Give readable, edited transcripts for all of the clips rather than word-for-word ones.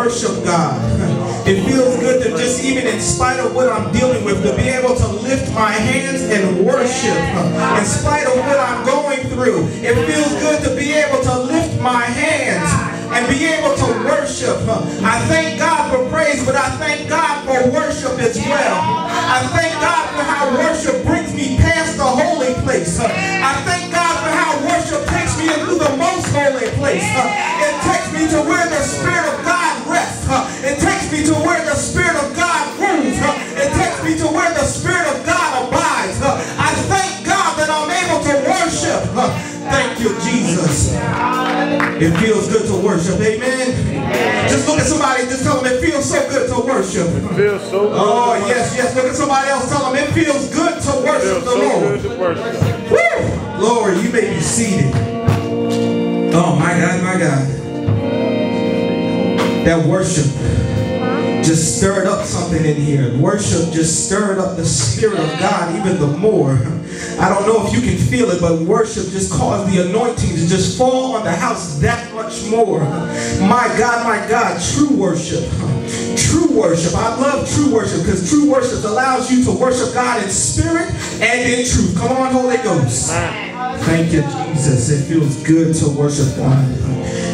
worship God. It feels good to just, even in spite of what I'm dealing with, to be able to lift my hands and worship. In spite of what I'm going through, it feels good to be able to lift my hands and be able to worship. I thank God for praise, but I thank God for worship as well. I thank God for how worship brings me past the holy place. I thank God for how worship takes me into the most holy place. It takes me to where the Spirit of God rests. It takes me to where the Spirit of God rules. It takes me to where the Spirit of God abides. I thank God that I'm able to worship. Thank you, Jesus. It feels good to worship. Amen. Just look at somebody, just tell them it feels so good to worship. It feels so good. Oh, yes, yes. Look at somebody else, tell them it feels good to worship the Lord. Good to worship. Woo! Lord, you may be seated. Oh, my God, my God. That worship just stirred up something in here. Worship just stirred up the Spirit of God even the more. I don't know if you can feel it, but worship just caused the anointing to just fall on the house that much more. My God, true worship. True worship. I love true worship because true worship allows you to worship God in spirit and in truth. Come on, Holy Ghost. Thank you, Jesus. It feels good to worship God.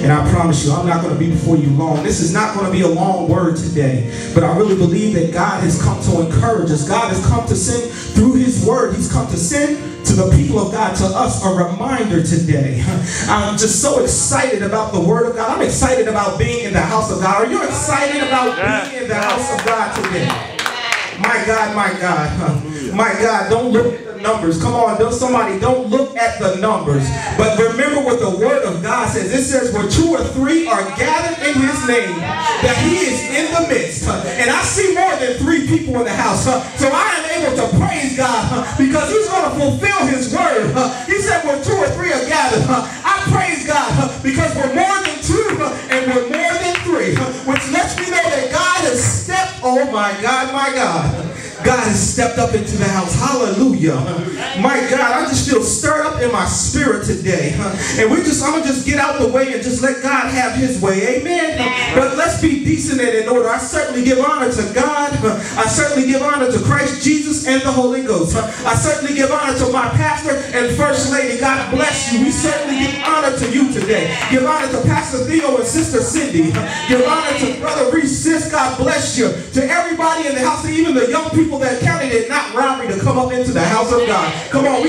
And I promise you, I'm not going to be before you long. This is not going to be a long word today. But I really believe that God has come to encourage us. God has come to send through His word. He's come to send to the people of God, to us, a reminder today. I'm just so excited about the word of God. I'm excited about being in the house of God. Are you excited about being in the house of God today? My God, my God. My God, don't look at the numbers. Come on, somebody, don't look at the numbers. But remember what the word of God says. It says, where 2 or 3 are gathered in His name, that He is in the midst. And I see more than 3 people in the house. So I am able to praise God because He's going to fulfill His word. He said, where 2 or 3 are gathered. I praise God because we're more than 2 and we're more than 3. Which lets me know that God has stepped, oh my God, my God. God has stepped up into the house. Hallelujah. My God, I just feel stirred up in my spirit today. And I'm going to just get out the way and just let God have His way. Amen. But let's be decent and in order. I certainly give honor to God. I certainly give honor to Christ Jesus and the Holy Ghost. I certainly give honor to my pastor and first lady. God bless you. We certainly give honor to you today. Give honor to Pastor Theo and Sister Cindy. Give honor to Brother Reese. Sis, God bless you. To everybody in the house, even the young people that counted it not robbery to come up into the house of God. Come on,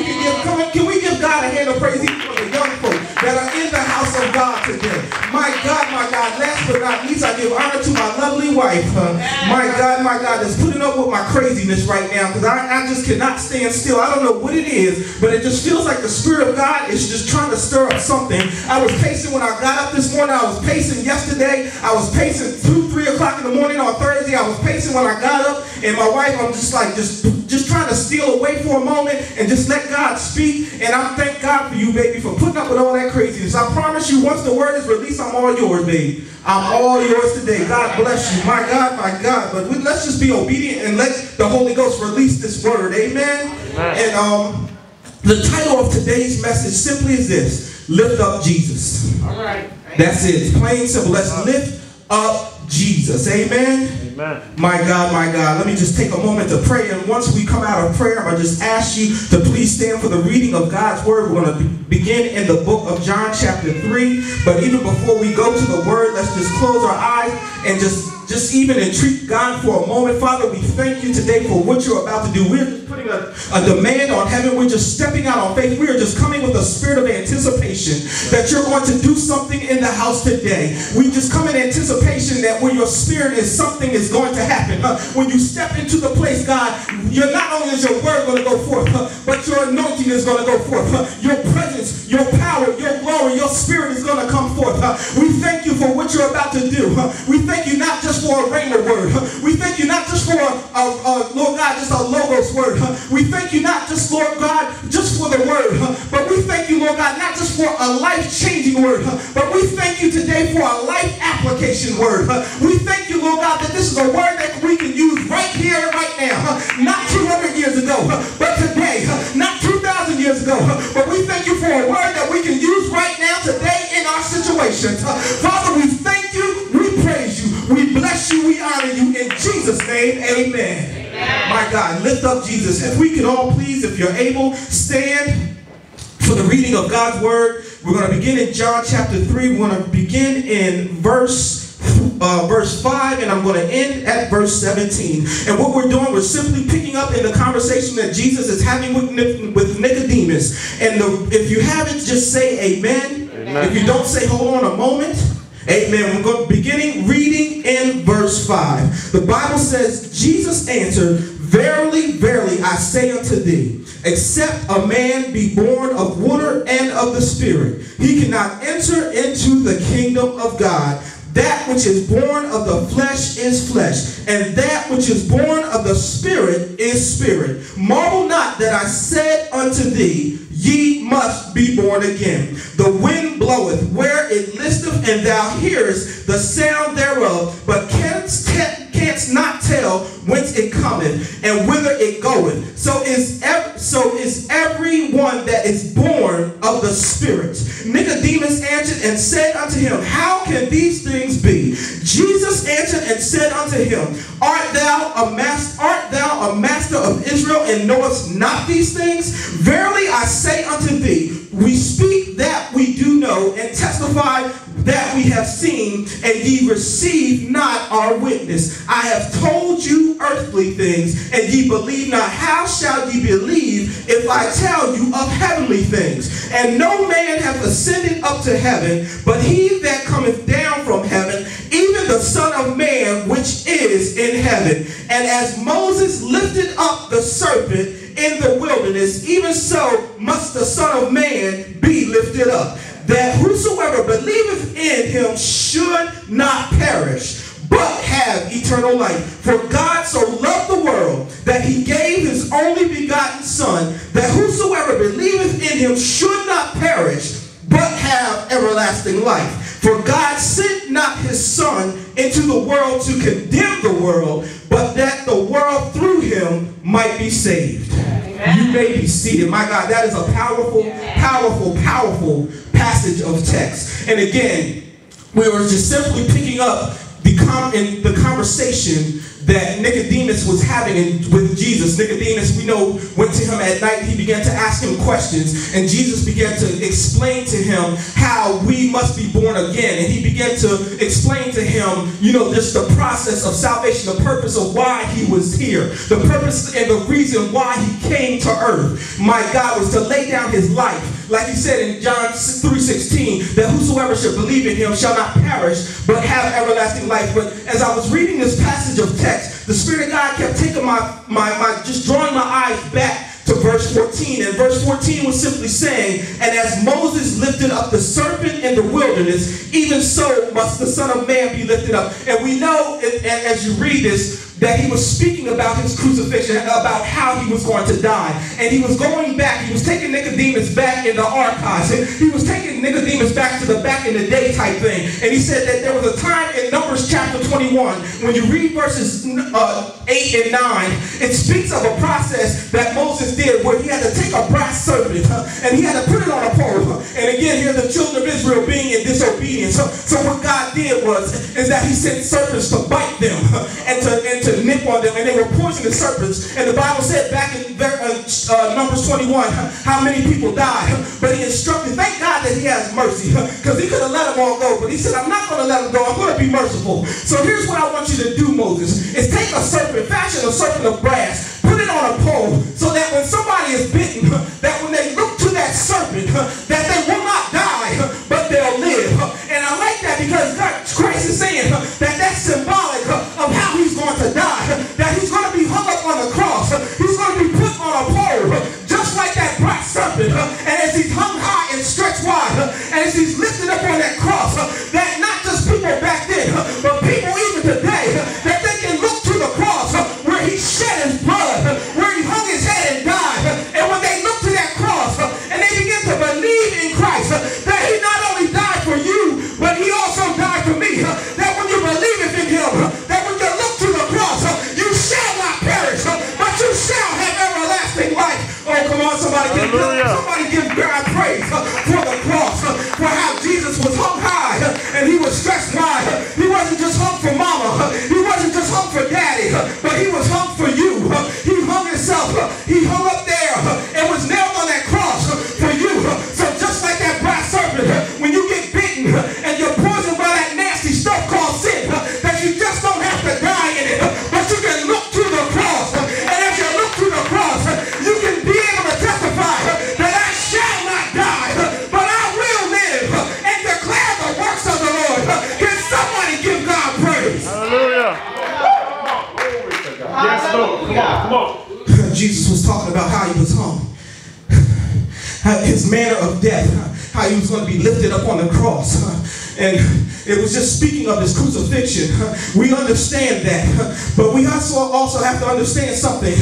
can we give God a hand of praise even for the young folk that are in the house of God today? My God, last but not least, I give honor to my lovely wife. My God, that's putting up with my craziness right now because I just cannot stand still. I don't know what it is, but it just feels like the Spirit of God is just trying to stir up something. I was pacing when I got up this morning. I was pacing yesterday. I was pacing 2-3 o'clock in the morning on Thursday. I was pacing when I got up, and my wife, I'm just like, just trying to steal away for a moment and just let God speak. And I thank God for you, baby, for putting up with all that craziness. I promise you, once the word is released, I'm all yours, baby. I'm all yours today. God bless you. My God, my God. But let's just be obedient and let the Holy Ghost release this word. Amen. And the title of today's message simply is this: Lift Up Jesus. All right. That's it. It's plain simple. Let's lift up Jesus. Amen. Amen. My God, my God. Let me just take a moment to pray. And once we come out of prayer, I'm going to just ask you to please stand for the reading of God's word. We're going to begin in the book of John chapter 3. But even before we go to the word, let's just close our eyes and just even entreat God for a moment. Father, we thank you today for what you're about to do. We're just putting a demand on heaven. We're just stepping out on faith. We are just coming with a spirit of anticipation that you're going to do something in the house today. We just come in anticipation that where your spirit is, something is going to happen. When you step into the place, God, you're not only is your word going to go forth, but your anointing is going to go forth. Your presence, your power, your glory, your spirit is going to come forth. We thank you for what you're about to do. We thank you not just for a rhema word. We thank you not just for Lord God, just a logos word. We thank you not just, Lord God, just for the word, but we thank you, Lord God, not just for a life-changing word, but we thank you today for a life application word. We thank you, Lord God, that this is a word that we can use right here and right now. Not 200 years ago, but today. Not 2,000 years ago, but we thank you for a word that we can use right now today in our situations. Father, we thank you. We praise you. We you, we honor you in Jesus' name, amen. My God, lift up Jesus. If we could all please, if you're able, stand for the reading of God's word. We're going to begin in John chapter 3. We're going to begin in verse 5, and I'm going to end at verse 17. And what we're doing, we're simply picking up in the conversation that Jesus is having with Nicodemus. And if you haven't, just say amen. If you don't, say hold on a moment. Amen. We're going to beginning reading in verse 5. The Bible says, Jesus answered, verily, verily, I say unto thee, except a man be born of water and of the Spirit, he cannot enter into the kingdom of God. That which is born of the flesh is flesh, and that which is born of the Spirit is spirit. Marvel not that I said unto thee, ye must be born again. The wind bloweth where it listeth, and thou hearest the sound thereof, but canst not tell whence it cometh and whither it goeth. So is everyone that is born of the Spirit. Nicodemus answered and said unto him, how can these things be? Jesus answered and said unto him, art thou a master of Israel, and knowest not these things? Verily I say unto thee, we speak that we do know, and testify that we have seen, and ye receive not our witness. I have told you earthly things, and ye believe not. How shall ye believe if I tell you of heavenly things? And no man hath ascended up to heaven, but he that cometh down from heaven, even the Son of Man which is in heaven. And as Moses lifted up the serpent in the wilderness, even so must the Son of Man be lifted up, that whosoever believeth in him should not perish, but have eternal life. For God so loved the world that he gave his only begotten Son, that whosoever believeth in him should not perish, but have everlasting life. For God sent not his Son into the world to condemn the world, but that the world through him might be saved. Amen. You may be seated. My God, that is a powerful, powerful, powerful passage of text. And again, we were just simply picking up the conversation that Nicodemus was having with Jesus. Nicodemus, we know, went to him at night. He began to ask him questions, and Jesus began to explain to him how we must be born again. And he began to explain to him, just the process of salvation, the purpose of why he was here, the purpose and the reason why he came to earth. My God, was to lay down his life. Like he said in John 3:16, that whosoever should believe in him shall not perish, but have everlasting life. But as I was reading this passage of text, the Spirit of God kept taking just drawing my eyes back to verse 14. And verse 14 was simply saying, and as Moses lifted up the serpent in the wilderness, even so must the Son of Man be lifted up. And we know, as you read this, that he was speaking about his crucifixion, about how he was going to die. And he was going back, he was taking Nicodemus back in the archives. He was taking Nicodemus back to the back in the day type thing. And he said that there was a time in Numbers chapter 21, when you read verses 8 and 9, it speaks of a process that Moses did where he had to take a brass serpent and he had to put it on a pole. And again, here the children of Israel being in disobedience. So what God did is that he sent serpents to bite them and to nip on them, and they were poisonous serpents. And the Bible said back in Numbers 21 how many people died. But he instructed, thank God that he has mercy, because he could have let them all go, but he said, I'm not going to let them go, I'm going to be merciful. So here's what I want you to do, Moses, is take a serpent, fashion a serpent of brass, put it on a pole, so that when somebody is bitten, that when they look to that serpent, that they will not die, but they'll live. And I like that, because Christ is saying that that's symbolic of how he's going to die, that he's going to be hung up on the cross, he's going to be put on a pole, just like that brass serpent. And as he's hung high and stretched wide, and as he's lifted up on that cross, that not just people back then, but people even today, that they can look to the cross where he shed his blood, where he hung his head and died. And when they look to that cross and they begin to believe in Christ, that he not only died for you, but he also died for me, that when you believe in him, Come on, come on. Jesus was talking about how he was hung. His manner of death, how he was going to be lifted up on the cross. And it was just speaking of his crucifixion. We understand that. But we also have to understand something.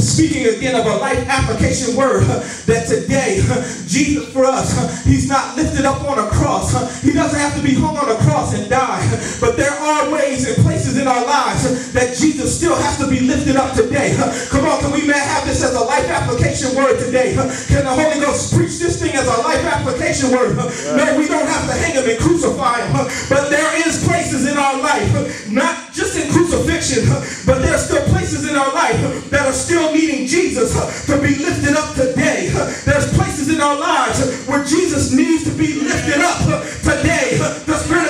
Speaking again of a life application word, that today, Jesus for us, he's not lifted up on a cross. He doesn't have to be hung on a cross and die. But there are ways and places in our lives that Jesus still has to be lifted up today. Come on, can we have this as a life application word today? Can the Holy Ghost preach this thing as a life application word? No, we don't have to hang him and crucify him. But there is places in our life, not just in crucifixion, but there are still places in our life that are still needing Jesus to be lifted up today. There's places in our lives where Jesus needs to be lifted up today. The Spirit